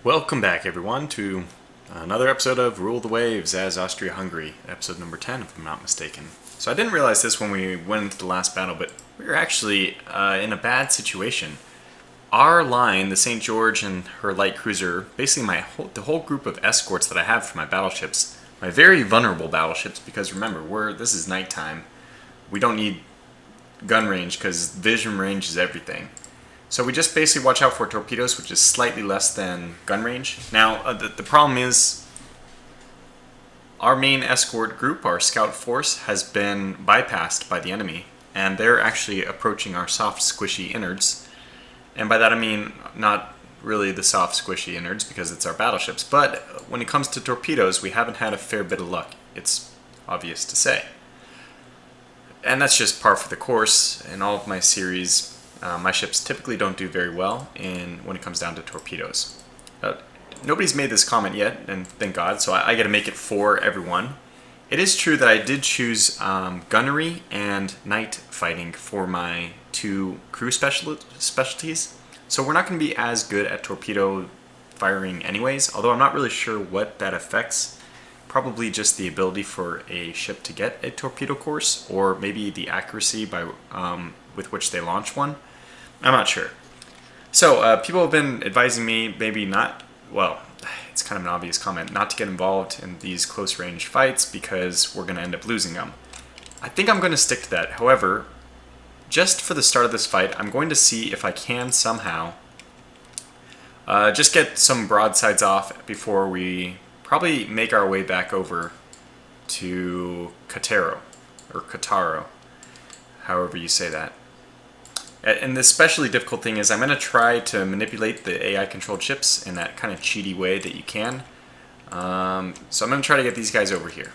Welcome back, everyone, to another episode of Rule the Waves as Austria-Hungary, episode number 10, if I'm not mistaken. So I didn't realize this when we went into the last battle, but we were actually in a bad situation. Our line, the St. George and her light cruiser, basically the whole group of escorts that I have for my battleships, my very vulnerable battleships, because remember, this is nighttime. We don't need gun range because vision range is everything. So we just basically watch out for torpedoes, which is slightly less than gun range. Now, the problem is our main escort group, our scout force, has been bypassed by the enemy, and they're actually approaching our soft, squishy innards. And by that I mean not really the soft, squishy innards, because it's our battleships, but when it comes to torpedoes, we haven't had a fair bit of luck. It's obvious to say. And that's just par for the course. In all of my series, my ships typically don't do very well when it comes down to torpedoes. Nobody's made this comment yet, and thank God, so I get to make it for everyone. It is true that I did choose gunnery and night fighting for my two crew specialties, so we're not going to be as good at torpedo firing anyways, although I'm not really sure what that affects. Probably just the ability for a ship to get a torpedo course, or maybe the accuracy with which they launch one. I'm not sure. So people have been advising me maybe not, well, it's kind of an obvious comment, not to get involved in these close range fights because we're going to end up losing them. I think I'm going to stick to that. However, just for the start of this fight, I'm going to see if I can somehow just get some broadsides off before we probably make our way back over to Kataro, however you say that. And the especially difficult thing is I'm going to try to manipulate the AI-controlled ships in that kind of cheaty way that you can. So I'm going to try to get these guys over here.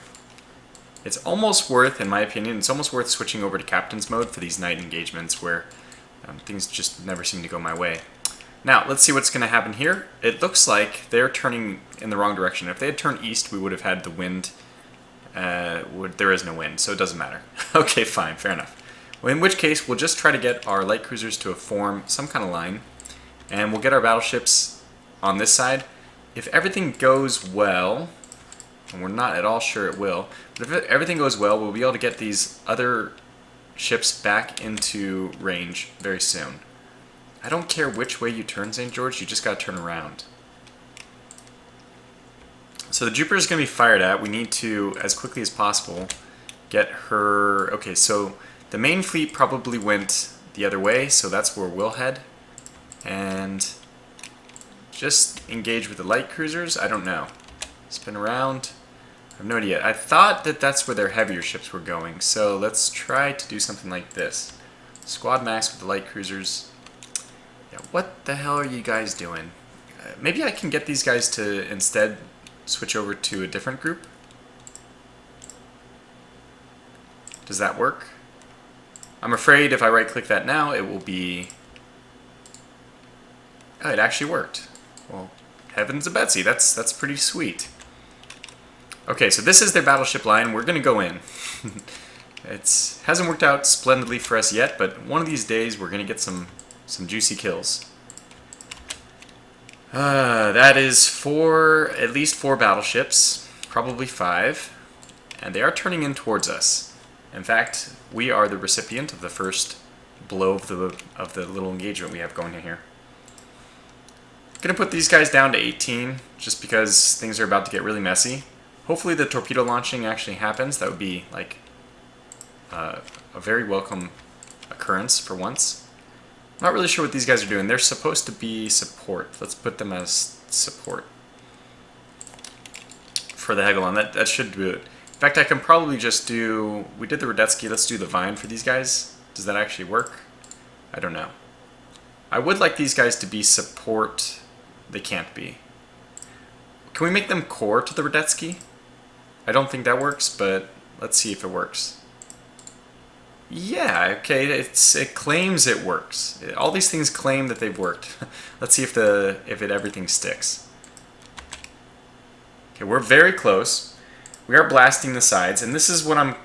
It's almost worth, in my opinion, it's almost worth switching over to captain's mode for these night engagements where things just never seem to go my way. Now, let's see what's going to happen here. It looks like they're turning in the wrong direction. If they had turned east, we would have had the wind. There is no wind, so it doesn't matter. Okay, fine, fair enough. Well, in which case, we'll just try to get our light cruisers to form some kind of line, and we'll get our battleships on this side. If everything goes well, and we're not at all sure it will, but if everything goes well, we'll be able to get these other ships back into range very soon. I don't care which way you turn, St. George, you just gotta turn around. So the Jupiter is gonna be fired at. We need to, as quickly as possible, get her... Okay, so the main fleet probably went the other way, so that's where we'll head. And just engage with the light cruisers? I don't know. Spin around. I have no idea. I thought that that's where their heavier ships were going, so let's try to do something like this. Squad max with the light cruisers. Yeah, what the hell are you guys doing? Maybe I can get these guys to instead switch over to a different group? Does that work? I'm afraid if I right-click that now, it will be... Oh, it actually worked. Well, heavens a Betsy, that's pretty sweet. Okay, so this is their battleship line. We're going to go in. It hasn't worked out splendidly for us yet, but one of these days we're going to get some juicy kills. That is at least 4 battleships, probably 5, and they are turning in towards us. In fact, we are the recipient of the first blow of the little engagement we have going here. Gonna put these guys down to 18, just because things are about to get really messy. Hopefully the torpedo launching actually happens. That would be like a very welcome occurrence for once. I'm not really sure what these guys are doing. They're supposed to be support. Let's put them as support for the Hegelon. That should do it. In fact, I can probably just do... We did the Radetzky, let's do the Vine for these guys. Does that actually work? I don't know. I would like these guys to be support. They can't be. Can we make them core to the Radetzky? I don't think that works, but let's see if it works. Yeah, okay, it claims it works. All these things claim that they've worked. Let's see if everything sticks. Okay, we're very close. We are blasting the sides, and this is what I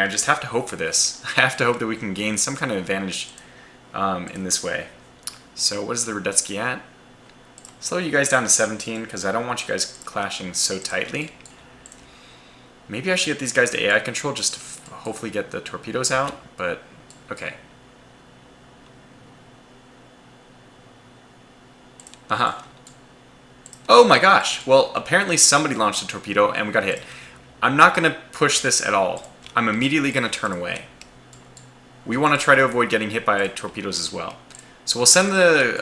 just have to hope for this. I have to hope that we can gain some kind of advantage in this way. So what is the Radetzky at? slow you guys down to 17 because I don't want you guys clashing so tightly. Maybe I should get these guys to AI control just to hopefully get the torpedoes out, but okay. Oh my gosh! Well, apparently somebody launched a torpedo and we got hit. I'm not going to push this at all. I'm immediately going to turn away. We want to try to avoid getting hit by torpedoes as well. So we'll send the,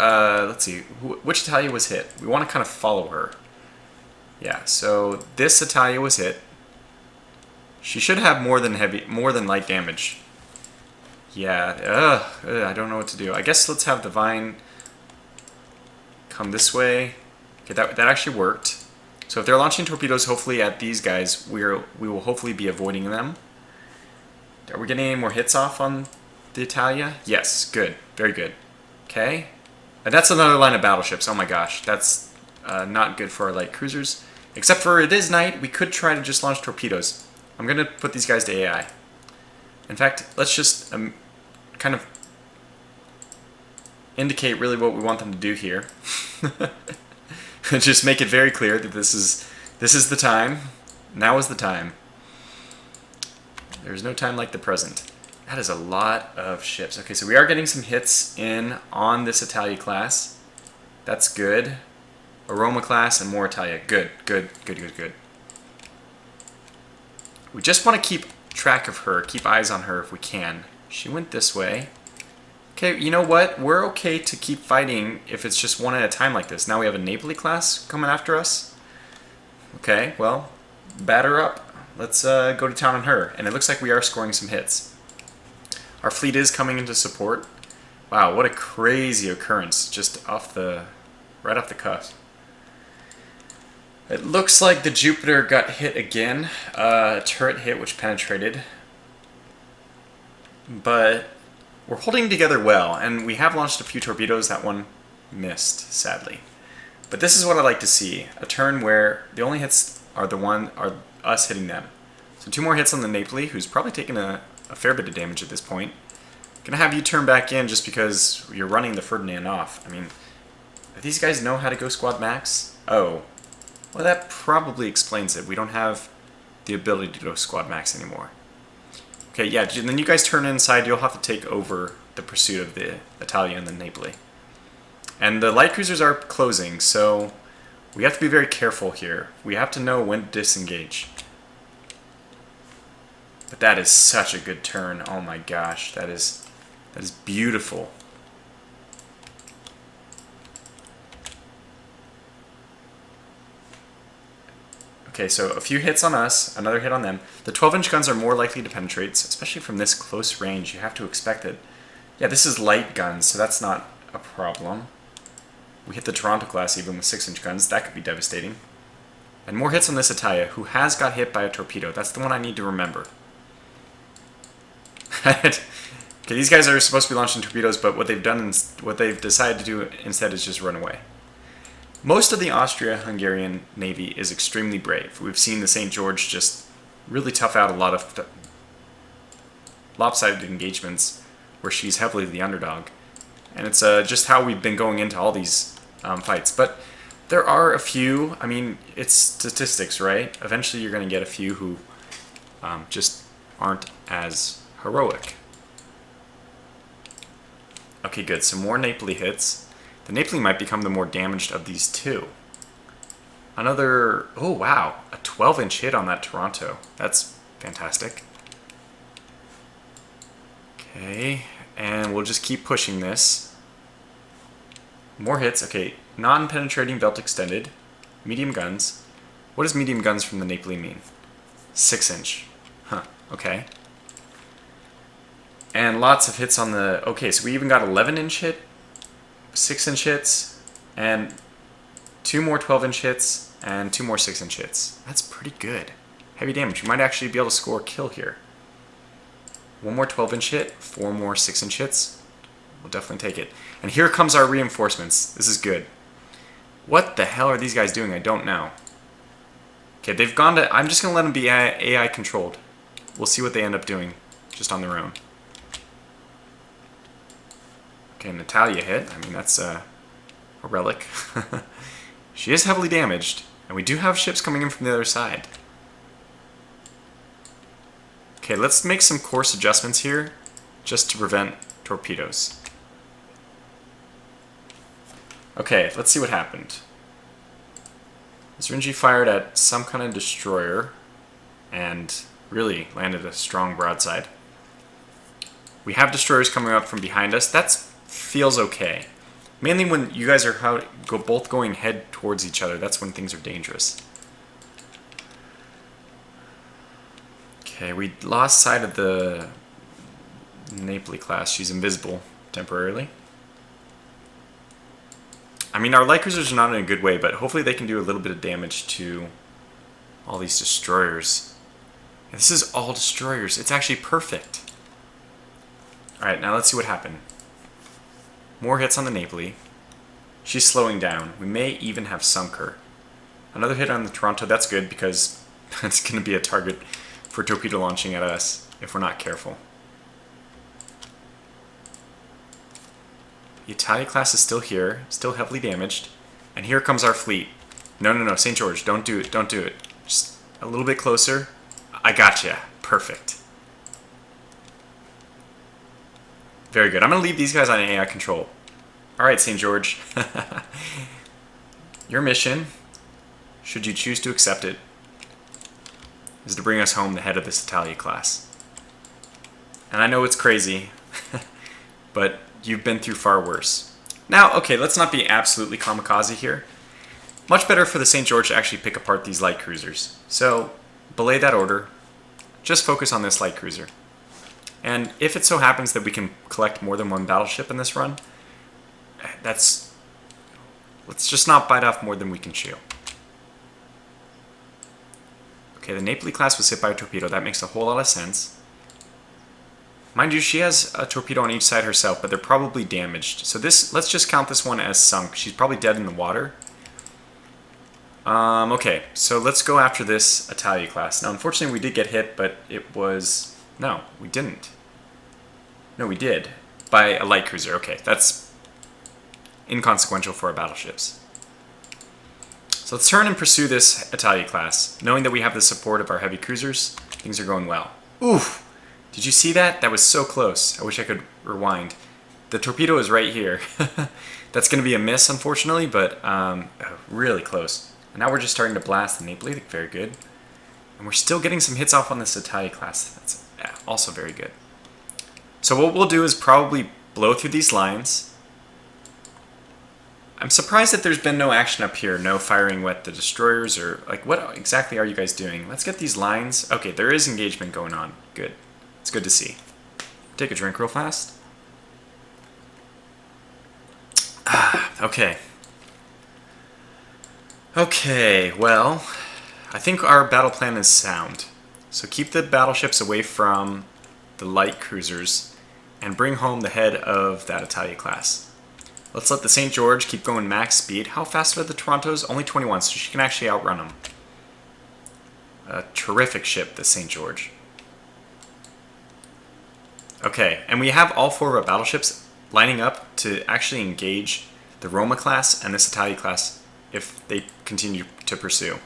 let's see, which Italia was hit? We want to kind of follow her. Yeah, so this Italia was hit. She should have more than light damage. Yeah, I don't know what to do. I guess let's have Divine come this way. Okay, that actually worked. So if they're launching torpedoes, hopefully at these guys, we will hopefully be avoiding them. Are we getting any more hits off on the Italia? Yes, good, very good. Okay, and that's another line of battleships. Oh my gosh, that's not good for our light cruisers. Except for it is night, we could try to just launch torpedoes. I'm gonna put these guys to AI. In fact, let's just kind of indicate really what we want them to do here. Just make it very clear that this is the time. Now is the time. There's no time like the present. That is a lot of ships. Okay, so we are getting some hits in on this Italia class. That's good. Aroma class and more Italia. Good, good, good, good, good. We just want to keep track of her, keep eyes on her if we can. She went this way. Okay, you know what? We're okay to keep fighting if it's just one at a time like this. Now we have a Napoli class coming after us. Okay, well, batter up. Let's go to town on her. And it looks like we are scoring some hits. Our fleet is coming into support. Wow, what a crazy occurrence just right off the cuff. It looks like the Jupiter got hit again. A turret hit which penetrated. But we're holding together well, and we have launched a few torpedoes. That one missed, sadly. But this is what I like to see. A turn where the only hits are us hitting them. So 2 more hits on the Napoli, who's probably taken a fair bit of damage at this point. Gonna have you turn back in just because you're running the Ferdinand off. I mean, do these guys know how to go squad max? Oh. Well, that probably explains it. We don't have the ability to go squad max anymore. Okay, yeah, and then you guys turn inside. You'll have to take over the pursuit of the Italia and the Napoli. And the light cruisers are closing, so we have to be very careful here. We have to know when to disengage. But that is such a good turn. Oh my gosh, that is beautiful. Okay, so a few hits on us, another hit on them. The 12-inch guns are more likely to penetrate, especially from this close range. You have to expect it. Yeah, this is light guns, so that's not a problem. We hit the Toronto class even with 6-inch guns. That could be devastating. And more hits on this Italia, who has got hit by a torpedo. That's the one I need to remember. Okay, these guys are supposed to be launching torpedoes, but what they've decided to do instead is just run away. Most of the Austria-Hungarian Navy is extremely brave. We've seen the St. George just really tough out a lot of lopsided engagements where she's heavily the underdog. And it's just how we've been going into all these fights. But there are a few, I mean, it's statistics, right? Eventually you're going to get a few who just aren't as heroic. Okay, good. Some more Napoli hits. The Napoli might become the more damaged of these two. Another, oh wow, a 12-inch hit on that Toronto. That's fantastic. Okay, and we'll just keep pushing this. More hits, okay, non-penetrating belt extended, medium guns. What does medium guns from the Napoli mean? 6-inch, huh, okay. And lots of hits on the, okay, so we even got 11-inch hit, 6-inch hits, and 2 more 12-inch hits, and 2 more 6-inch hits. That's pretty good. Heavy damage. You might actually be able to score a kill here. 1 more 12-inch hit, 4 more 6-inch hits. We'll definitely take it. And here comes our reinforcements. This is good. What the hell are these guys doing? I don't know. Okay, they've gone to, I'm just going to let them be AI controlled. We'll see what they end up doing just on their own. Okay, Natalia hit. I mean, that's a relic. She is heavily damaged, and we do have ships coming in from the other side. Okay, let's make some course adjustments here, just to prevent torpedoes. Okay, let's see what happened. Disengaging fired at some kind of destroyer, and really landed a strong broadside. We have destroyers coming up from behind us. That feels okay. Mainly when you guys are both going head towards each other, that's when things are dangerous. Okay, we lost sight of the Naval class. She's invisible temporarily. I mean, our light cruisers are not in a good way, but hopefully they can do a little bit of damage to all these destroyers. And this is all destroyers. It's actually perfect. Alright, now let's see what happened. More hits on the Naval. She's slowing down. We may even have sunk her. Another hit on the Toronto. That's good because it's going to be a target for torpedo launching at us if we're not careful. The Italia class is still here, still heavily damaged. And here comes our fleet. No, no, no, St. George, don't do it, don't do it. Just a little bit closer. I gotcha. Perfect. Very good. I'm going to leave these guys on AI control. Alright, St. George. Your mission, should you choose to accept it, is to bring us home the head of this Italia class. And I know it's crazy, but you've been through far worse. Now, okay, let's not be absolutely kamikaze here. Much better for the St. George to actually pick apart these light cruisers. So, belay that order. Just focus on this light cruiser. And if it so happens that we can collect more than one battleship in this run, let's just not bite off more than we can chew. Okay, the Naval class was hit by a torpedo. That makes a whole lot of sense. Mind you, she has a torpedo on each side herself, but they're probably damaged. So let's just count this one as sunk. She's probably dead in the water. Okay, so let's go after this Italia class. Now, unfortunately, we did get hit, but it was... No, we didn't. No, we did. By a light cruiser. Okay, that's inconsequential for our battleships. So let's turn and pursue this Italia class. Knowing that we have the support of our heavy cruisers, things are going well. Oof! Did you see that? That was so close. I wish I could rewind. The torpedo is right here. That's going to be a miss, unfortunately, but really close. And now we're just starting to blast the Naval. Very good. And we're still getting some hits off on this Italia class. That's also very good. So what we'll do is probably blow through these lines. I'm surprised that there's been no action up here. No firing at the destroyers or... Like, what exactly are you guys doing? Let's get these lines. Okay, there is engagement going on. Good. It's good to see. Take a drink real fast. Okay. Okay, well, I think our battle plan is sound. So keep the battleships away from the light cruisers and bring home the head of that Italia class. Let's let the St. George keep going max speed. How fast are the Torontos? Only 21, so she can actually outrun them. A terrific ship, the St. George. Okay, and we have all four of our battleships lining up to actually engage the Roma class and this Italia class if they continue to pursue.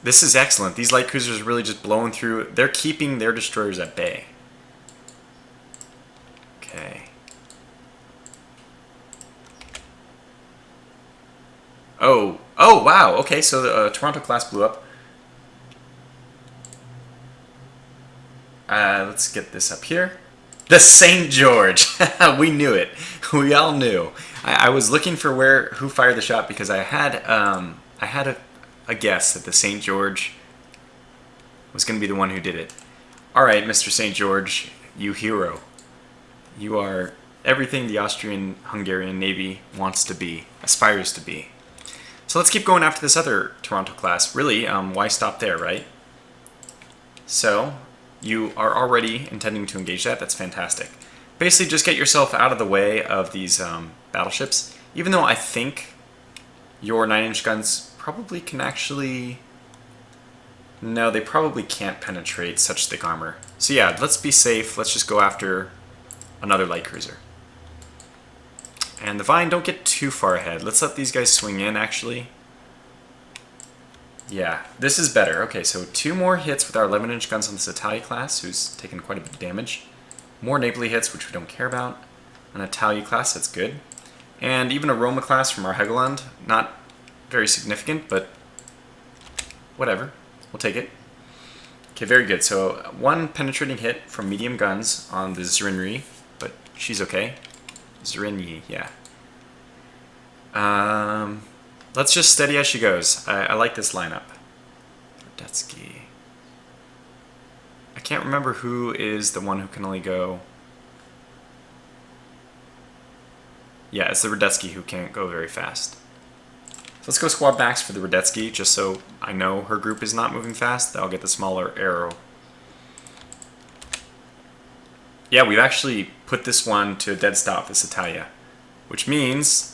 This is excellent. These light cruisers are really just blowing through. They're keeping their destroyers at bay. Okay. Oh, wow. Okay, so the Toronto class blew up. Let's get this up here. The St. George. We knew it. We all knew. I was looking for who fired the shot because I had a guess that the St. George was going to be the one who did it. All right, Mr. St. George, you hero. You are everything the Austrian-Hungarian Navy wants to be, aspires to be. So let's keep going after this other Toronto class. Really, why stop there, right? So, you are already intending to engage that. That's fantastic. Basically, just get yourself out of the way of these battleships. Even though I think your 9-inch guns probably can actually... No, they probably can't penetrate such thick armor. So yeah, let's be safe. Let's just go after another light cruiser. And the Vine, don't get too far ahead. Let's let these guys swing in, actually. Yeah, this is better. Okay, so 2 more hits with our 11-inch guns on this Italia class, who's taken quite a bit of damage. More navally hits, which we don't care about. An Italia class, that's good. And even a Roma class from our Helgoland, not very significant, but whatever. We'll take it. Okay, very good. So 1 penetrating hit from medium guns on the Zrinri, but she's okay. Zrinyi, yeah. Let's just steady as she goes. I like this lineup. Radetzky. I can't remember who is the one who can only go... Yeah, it's the Radetzky who can't go very fast. So let's go squad max for the Radetzky, just so I know her group is not moving fast. I'll get the smaller arrow. Yeah, we've actually put this one to a dead stop, this Italia. Which means...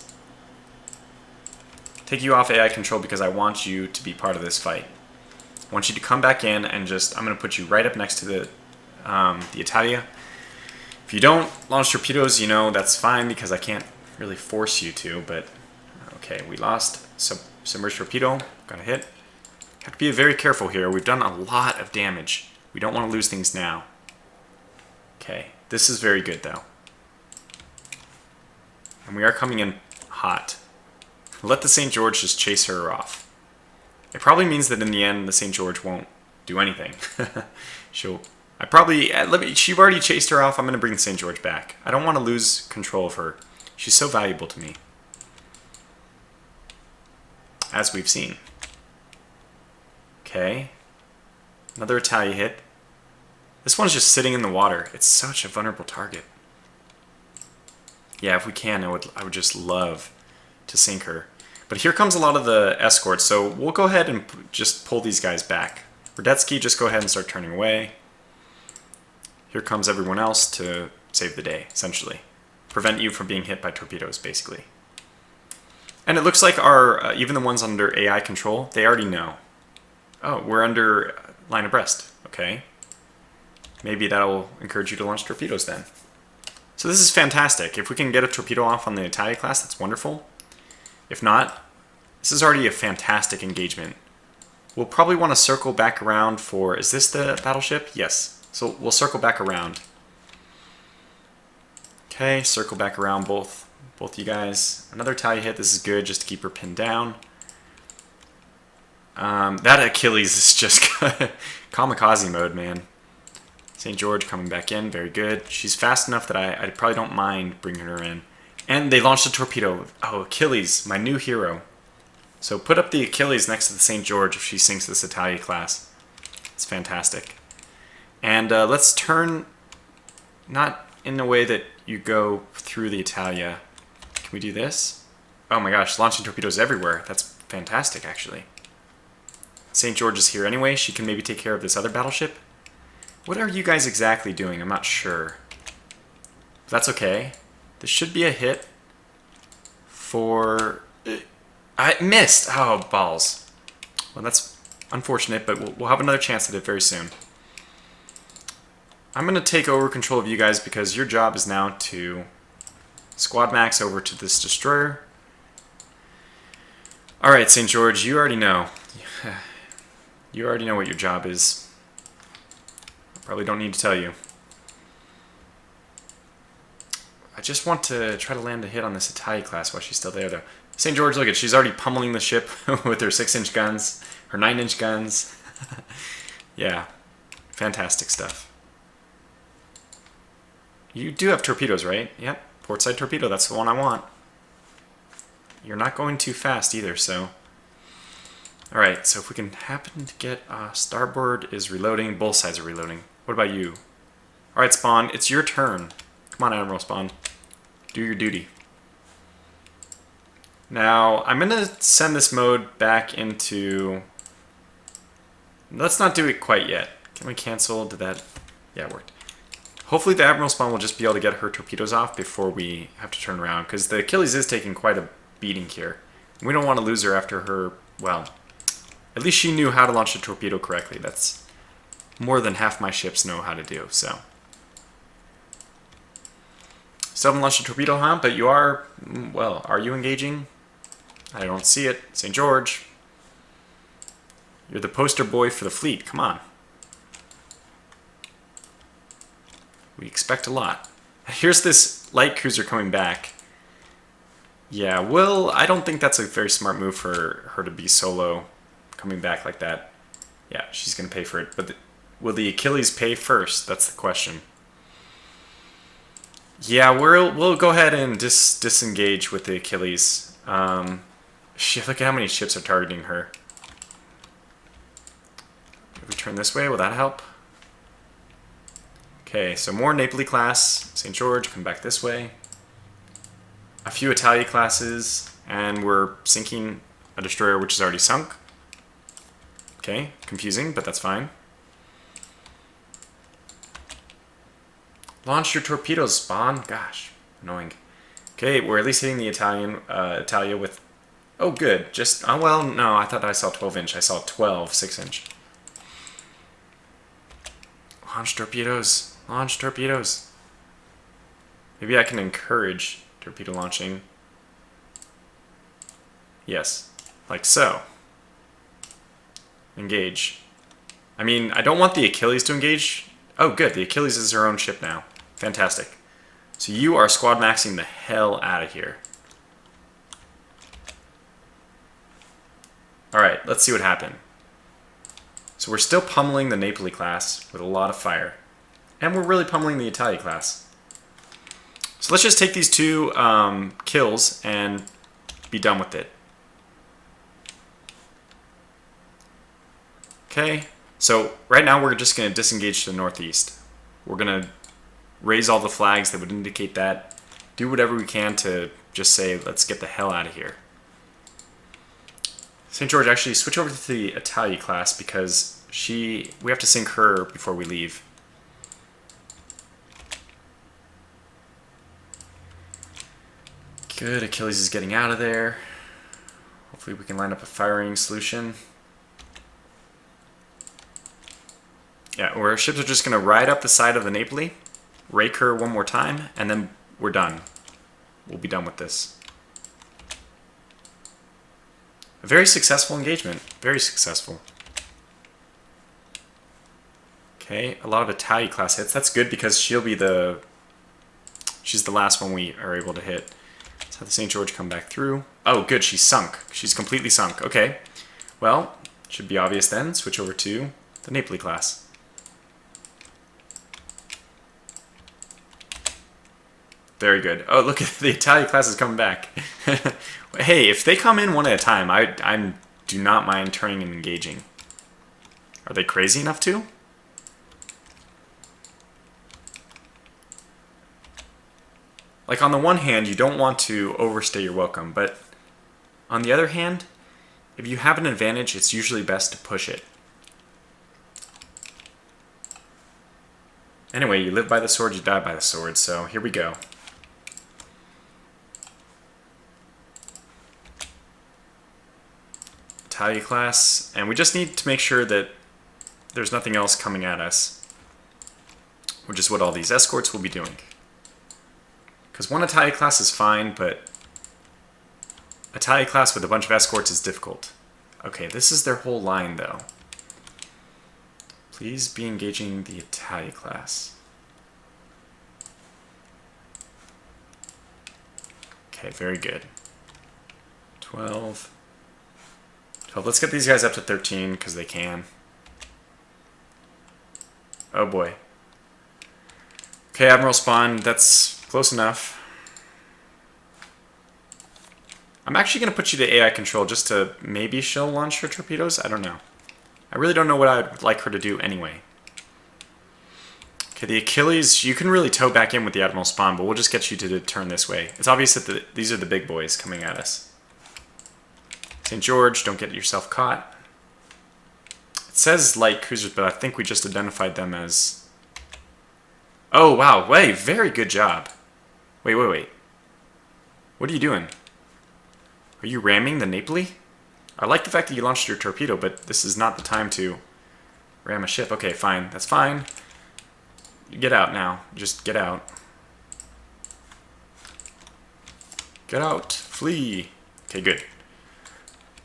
take you off AI control because I want you to be part of this fight. I want you to come back in and just... I'm going to put you right up next to the Italia. If you don't launch torpedoes, you know, that's fine because I can't really force you to, but... Okay, we lost submerged torpedo. Got a hit. Have to be very careful here. We've done a lot of damage. We don't want to lose things now. Okay, this is very good though. And we are coming in hot. Let the St. George just chase her off. It probably means that in the end, the St. George won't do anything. She'll already chased her off. I'm going to bring the St. George back. I don't want to lose control of her. She's so valuable to me. As we've seen. Okay. Another Italia hit. This one's just sitting in the water. It's such a vulnerable target. Yeah, if we can, I would just love to sink her. But here comes a lot of the escorts, so we'll go ahead and just pull these guys back. Radetzky, just go ahead and start turning away. Here comes everyone else to save the day, essentially. Prevent you from being hit by torpedoes, basically. And it looks like our, even the ones under AI control, they already know. Oh, we're under line abreast. Okay. Maybe that'll encourage you to launch torpedoes then. So this is fantastic. If we can get a torpedo off on the Italia class, that's wonderful. If not, this is already a fantastic engagement. We'll probably want to circle back around for... Is this the battleship? Yes. So we'll circle back around. Okay, circle back around both you guys. Another Italia hit. This is good just to keep her pinned down. That Achilles is just kamikaze mode, man. St. George coming back in. Very good. She's fast enough that I probably don't mind bringing her in. And they launched a torpedo. Oh, Achilles, my new hero. So put up the Achilles next to the St. George if she sinks this Italia class. It's fantastic. And let's turn, not in a way that you go through the Italia. Can we do this? Oh my gosh, launching torpedoes everywhere. That's fantastic, actually. St. George is here anyway. She can maybe take care of this other battleship. What are you guys exactly doing? I'm not sure. That's okay. This should be a hit for... I missed! Oh, balls. Well, that's unfortunate, but we'll have another chance at it very soon. I'm going to take over control of you guys because your job is now to squad max over to this destroyer. Alright, St. George, you already know. You already know what your job is. Probably don't need to tell you. I just want to try to land a hit on this Italia class while she's still there, though. St. George, look at, she's already pummeling the ship with her 6-inch guns, her 9-inch guns. Yeah, fantastic stuff. You do have torpedoes, right? Yep, portside torpedo, that's the one I want. You're not going too fast either, so... Alright, so if we can happen to get... starboard is reloading, both sides are reloading. What about you? Alright, Spawn, it's your turn. Come on, Admiral Spawn. Do your duty. Now, I'm going to send this mode back into... Let's not do it quite yet. Can we cancel? Did that... Yeah, it worked. Hopefully the Admiral Spawn will just be able to get her torpedoes off before we have to turn around, because the Achilles is taking quite a beating here. We don't want to lose her after her... Well, at least she knew how to launch a torpedo correctly. That's more than half my ships know how to do, so... Still haven't launched a torpedo, huh? But you are, well, are you engaging? I don't see it. St. George. You're the poster boy for the fleet. Come on. We expect a lot. Here's this light cruiser coming back. Yeah, well, I don't think that's a very smart move for her to be solo coming back like that. Yeah, she's going to pay for it. But will the Achilles pay first? That's the question. Yeah, we'll go ahead and disengage with the Achilles. Look at how many ships are targeting her. If we turn this way, will that help? Okay, so more Napoli class. St. George, come back this way. A few Italia classes, and we're sinking a destroyer which is already sunk. Okay, confusing, but that's fine. Launch your torpedoes, Spawn. Gosh, annoying. Okay, we're at least hitting the Italia with... Oh, good. Just... Oh, well, no, I thought I saw 12-inch. I saw 12 6-inch. Launch torpedoes. Launch torpedoes. Maybe I can encourage torpedo launching. Yes, like so. Engage. I mean, I don't want the Achilles to engage. Oh, good. The Achilles is her own ship now. Fantastic. So you are squad maxing the hell out of here. Alright, let's see what happened. So we're still pummeling the Napoli class with a lot of fire. And we're really pummeling the Italia class. So let's just take these two kills and be done with it. Okay, so right now we're just going to disengage to the northeast. We're going to raise all the flags that would indicate that. Do whatever we can to just say, let's get the hell out of here. St. George, actually switch over to the Italia class because we have to sink her before we leave. Good, Achilles is getting out of there. Hopefully we can line up a firing solution. Yeah, our ships are just going to ride up the side of the Napoli, rake her one more time, and then we're done. We'll be done with this. A very successful engagement. Very successful. Okay, a lot of Italia class hits. That's good because she's the last one we are able to hit. Let's have the St. George come back through. Oh, good, she's sunk. She's completely sunk. Okay, well, should be obvious then. Switch over to the Napoli class. Very good. Oh, look at the Italia class is coming back. Hey, if they come in one at a time, I do not mind turning and engaging. Are they crazy enough to? Like, on the one hand, you don't want to overstay your welcome, but on the other hand, if you have an advantage, it's usually best to push it. Anyway, you live by the sword, you die by the sword, so here we go. Italia class, and we just need to make sure that there's nothing else coming at us, which is what all these escorts will be doing. Because one Italia class is fine, but Italia class with a bunch of escorts is difficult. Okay, this is their whole line, though. Please be engaging the Italia class. Okay, very good. 12. Let's get these guys up to 13, because they can. Oh boy. Okay, Admiral Spawn, that's close enough. I'm actually going to put you to AI control just to maybe she'll launch her torpedoes. I don't know. I really don't know what I would like her to do anyway. Okay, the Achilles, you can really tow back in with the Admiral Spawn, but we'll just get you to turn this way. It's obvious that these are the big boys coming at us. St. George, don't get yourself caught. It says light cruisers, but I think we just identified them as... Oh, wow. Wait, very good job. Wait. What are you doing? Are you ramming the Napoli? I like the fact that you launched your torpedo, but this is not the time to ram a ship. Okay, fine. That's fine. Get out now. Just get out. Get out. Flee. Okay, good.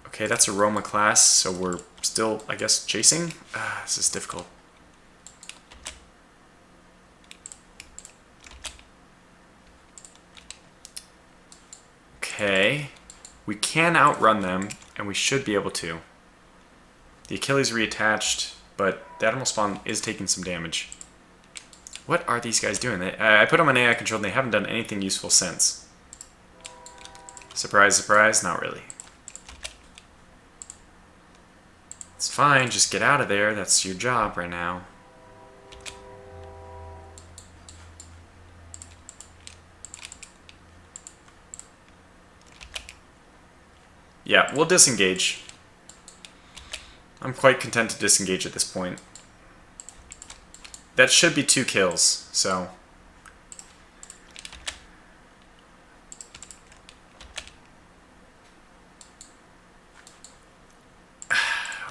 Okay, that's a Roma class, so we're still, I guess, chasing. This is difficult. Okay. We can outrun them, and we should be able to. The Achilles reattached, but the Admiral spawn is taking some damage. What are these guys doing? I put them on AI control, and they haven't done anything useful since. Surprise, surprise, not really. It's fine, just get out of there. That's your job right now. Yeah, we'll disengage. I'm quite content to disengage at this point. That should be 2 kills, so...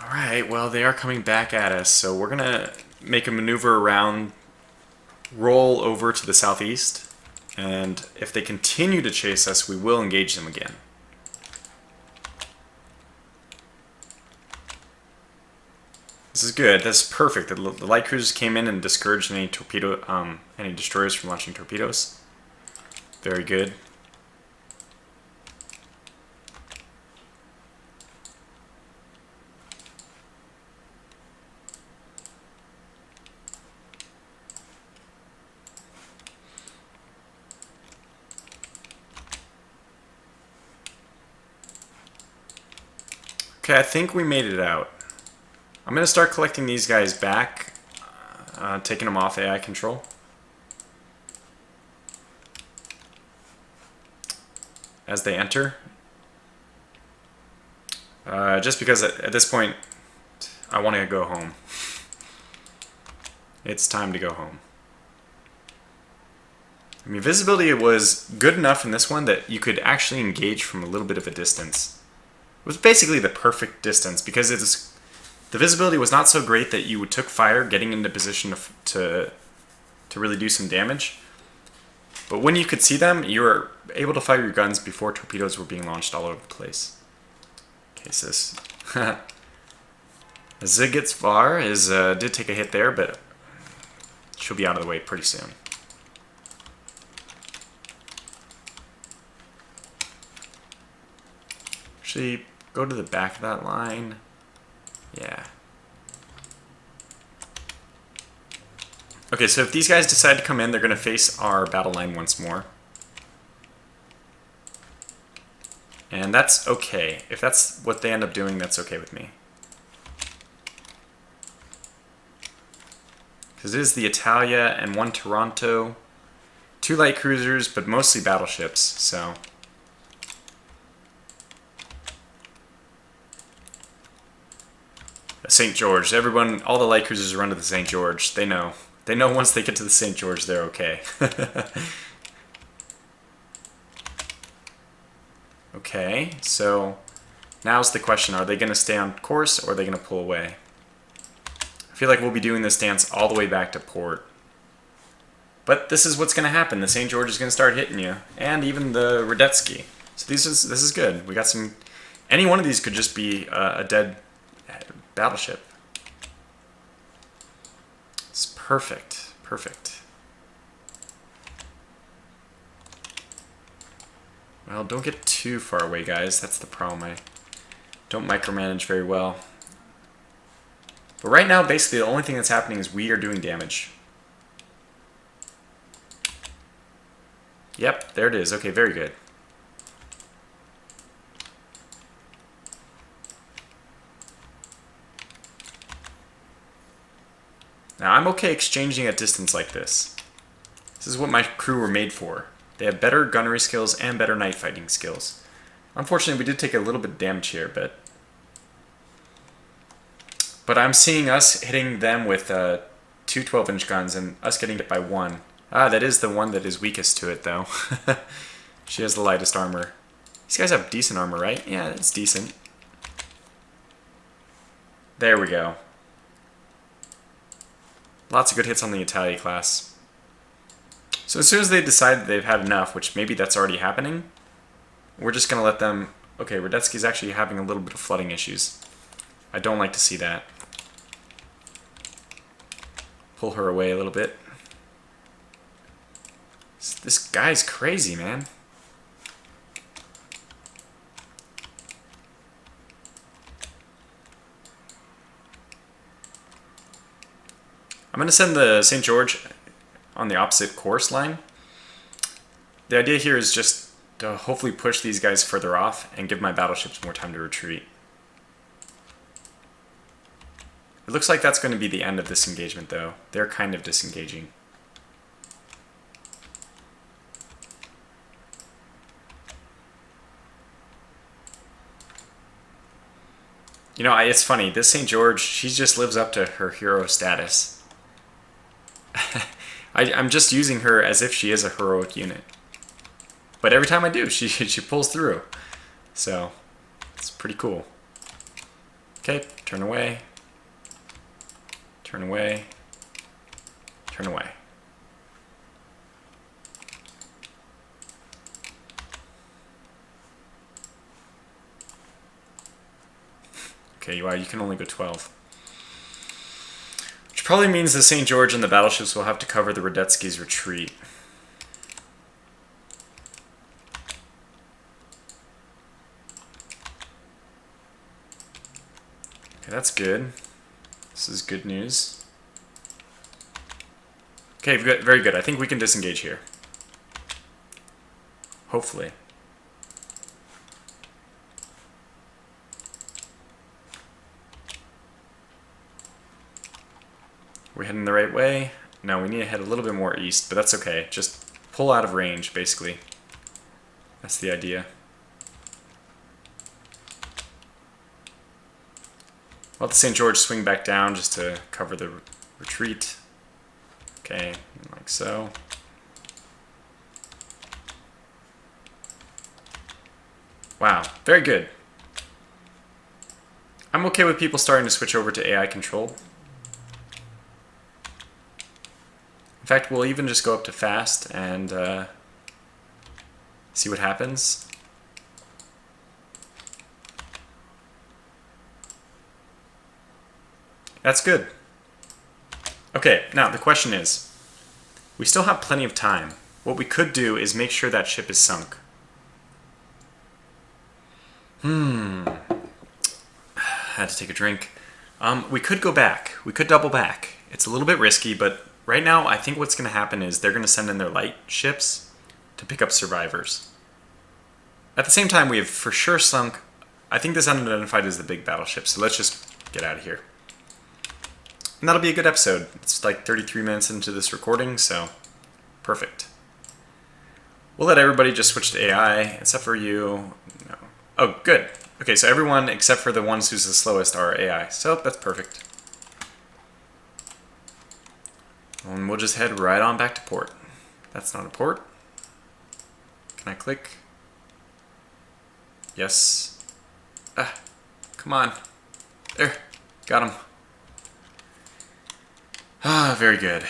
Alright, well, they are coming back at us, so we're gonna make a maneuver around, roll over to the southeast, and if they continue to chase us, we will engage them again. This is good. That's perfect. The light cruisers came in and discouraged any any destroyers from launching torpedoes. Very good. Okay, I think we made it out. I'm going to start collecting these guys back, taking them off AI control. As they enter. Just because at this point, I want to go home. It's time to go home. I mean, visibility was good enough in this one that you could actually engage from a little bit of a distance. It was basically the perfect distance because the visibility was not so great that you took fire getting into position to really do some damage. But when you could see them, you were able to fire your guns before torpedoes were being launched all over the place. Okay, so this... Zigitsvar did take a hit there, but she'll be out of the way pretty soon. Actually, go to the back of that line. Yeah. Okay, so if these guys decide to come in, they're going to face our battle line once more. And that's okay. If that's what they end up doing, that's okay with me. Because it is the Italia and 1 Toronto, 2 light cruisers, but mostly battleships, so... St. George. Everyone, all the light cruisers run to the St. George. They know. They know once they get to the St. George, they're okay. Okay, so now's the question. Are they going to stay on course or are they going to pull away? I feel like we'll be doing this dance all the way back to port. But this is what's going to happen. The St. George is going to start hitting you. And even the Radetzky. So this is good. We got some... Any one of these could just be a dead... battleship. It's perfect. Perfect. Well, don't get too far away, guys. That's the problem. I don't micromanage very well. But right now, basically, the only thing that's happening is we are doing damage. Yep, there it is. Okay, very good. Now, I'm okay exchanging at distance like this. This is what my crew were made for. They have better gunnery skills and better night fighting skills. Unfortunately, we did take a little bit of damage here, but I'm seeing us hitting them with 2 12-inch guns and us getting hit by 1. Ah, that is the one that is weakest to it, though. She has the lightest armor. These guys have decent armor, right? Yeah, it's decent. There we go. Lots of good hits on the Italia class. So as soon as they decide that they've had enough, which maybe that's already happening, We're just going to let them... Okay, Radetzky's actually having a little bit of flooding issues. I don't like to see that. Pull her away a little bit. This guy's crazy, man. I'm going to send the St. George on the opposite course line. The idea here is just to hopefully push these guys further off and give my battleships more time to retreat. It looks like that's going to be the end of this engagement, though. They're kind of disengaging. You know, it's funny. This St. George, she just lives up to her hero status. I'm just using her as if she is a heroic unit. But every time I do, she pulls through. So, it's pretty cool. Okay, turn away. Turn away. Turn away. Okay, wow, you can only go 12. Which probably means the St. George and the battleships will have to cover the Radetzky's retreat. Okay, that's good. This is good news. Okay, very good. I think we can disengage here. Hopefully. We're heading the right way. Now we need to head a little bit more east, but that's okay. Just pull out of range, basically. That's the idea. Let the St. George swing back down just to cover the retreat. Okay, like so. Wow, very good. I'm okay with people starting to switch over to AI control. In fact, we'll even just go up to fast and see what happens. That's good. Okay, now the question is, we still have plenty of time. What we could do is make sure that ship is sunk. Had to take a drink. We could go back. We could double back. It's a little bit risky, but right now I think what's going to happen is they're going to send in their light ships to pick up survivors. At the same time, we have for sure sunk. I think this unidentified is the big battleship, so let's just get out of here. And that'll be a good episode. It's like 33 minutes into this recording, so perfect. We'll let everybody just switch to AI, except for you. No. Oh, good. Okay, so everyone except for the ones who's the slowest are AI, so that's perfect. And we'll just head right on back to port. That's not a port. Can I click? Yes. Ah, come on. There, got him. Ah, very good.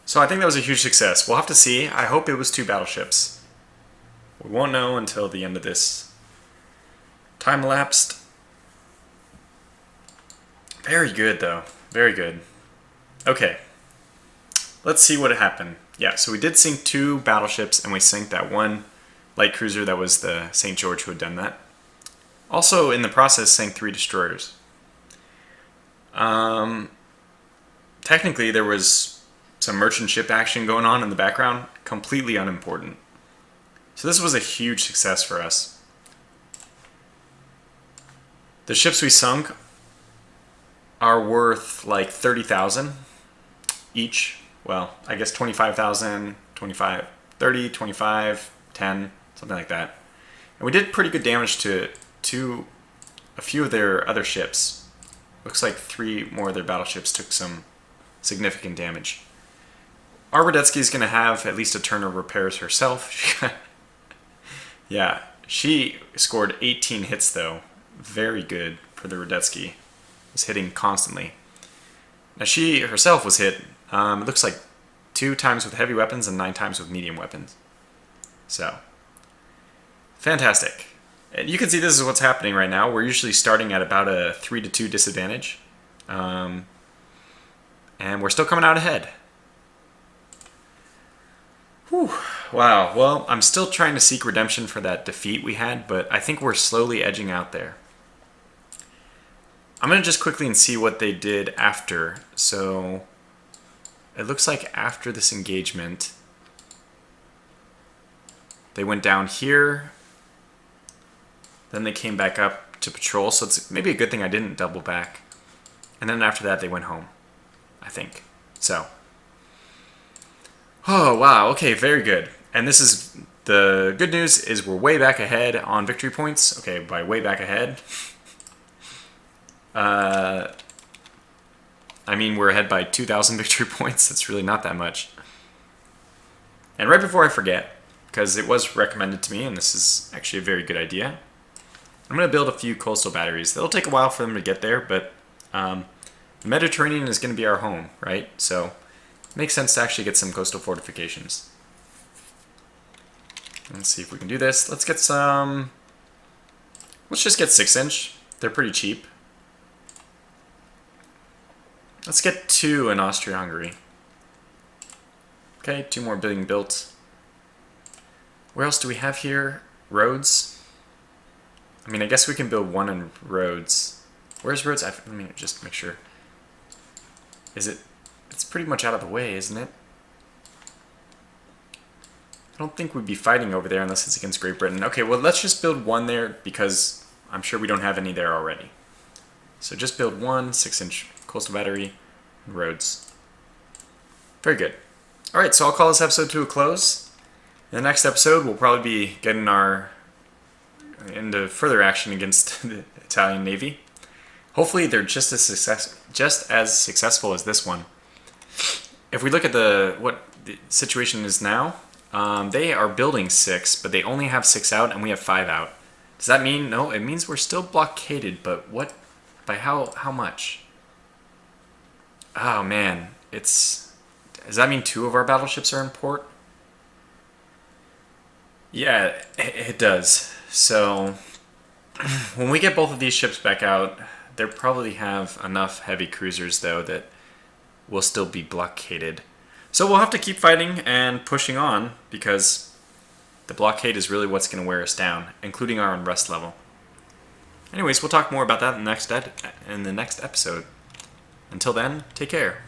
So I think that was a huge success. We'll have to see. I hope it was 2 battleships. We won't know until the end of this. Time elapsed. Very good, though. Very good. Okay. Let's see what happened. Yeah, so we did sink 2 battleships, and we sank that 1 light cruiser that was the St. George who had done that. Also, in the process, sank 3 destroyers. Technically, there was some merchant ship action going on in the background, completely unimportant. So this was a huge success for us. The ships we sunk are worth like 30,000 each. Well, I guess 25,000, 25, 30, 25, 10, something like that. And we did pretty good damage to a few of their other ships. Looks like 3 more of their battleships took some significant damage. Our Radetzky is going to have at least a turn of repairs herself. Yeah, she scored 18 hits though. Very good for the Radetzky. Was hitting constantly. Now she herself was hit, it looks like 2 times with heavy weapons and 9 times with medium weapons. So, fantastic. And you can see this is what's happening right now. We're usually starting at about a 3-2 disadvantage. And we're still coming out ahead. Whew. Wow. Well, I'm still trying to seek redemption for that defeat we had, but I think we're slowly edging out there. I'm going to just quickly see what they did after. So, it looks like after this engagement, they went down here. Then they came back up to patrol, so it's maybe a good thing I didn't double back. And then after that, they went home, I think. So, oh, wow, okay, very good. And this is, the good news is we're way back ahead on victory points. Okay, by way back ahead, I mean we're ahead by 2,000 victory points. That's really not that much. And right before I forget, because it was recommended to me, and this is actually a very good idea, I'm going to build a few coastal batteries. It'll take a while for them to get there, but the Mediterranean is going to be our home, right? So it makes sense to actually get some coastal fortifications. Let's see if we can do this. Let's get some... Let's just get 6-inch. They're pretty cheap. Let's get 2 in Austria-Hungary. Okay, 2 more being built. Where else do we have here? Roads. I mean, I guess we can build 1 in Rhodes. Where's Rhodes? Let me just make sure. Is it... It's pretty much out of the way, isn't it? I don't think we'd be fighting over there unless it's against Great Britain. Okay, well, let's just build 1 there because I'm sure we don't have any there already. So just build 1 6-inch coastal battery in Rhodes. Very good. Alright, so I'll call this episode to a close. In the next episode, we'll probably be getting into further action against the Italian Navy. Hopefully they're just as successful as this one. If we look at what the situation is now, they are building 6, but they only have 6 out and we have 5 out. Does that mean, no, it means we're still blockaded, but what, by how much? Oh man, does that mean 2 of our battleships are in port? Yeah, it does. So, when we get both of these ships back out, they'll probably have enough heavy cruisers, though, that will still be blockaded. So we'll have to keep fighting and pushing on, because the blockade is really what's going to wear us down, including our unrest level. Anyways, we'll talk more about that in the next episode. Until then, take care.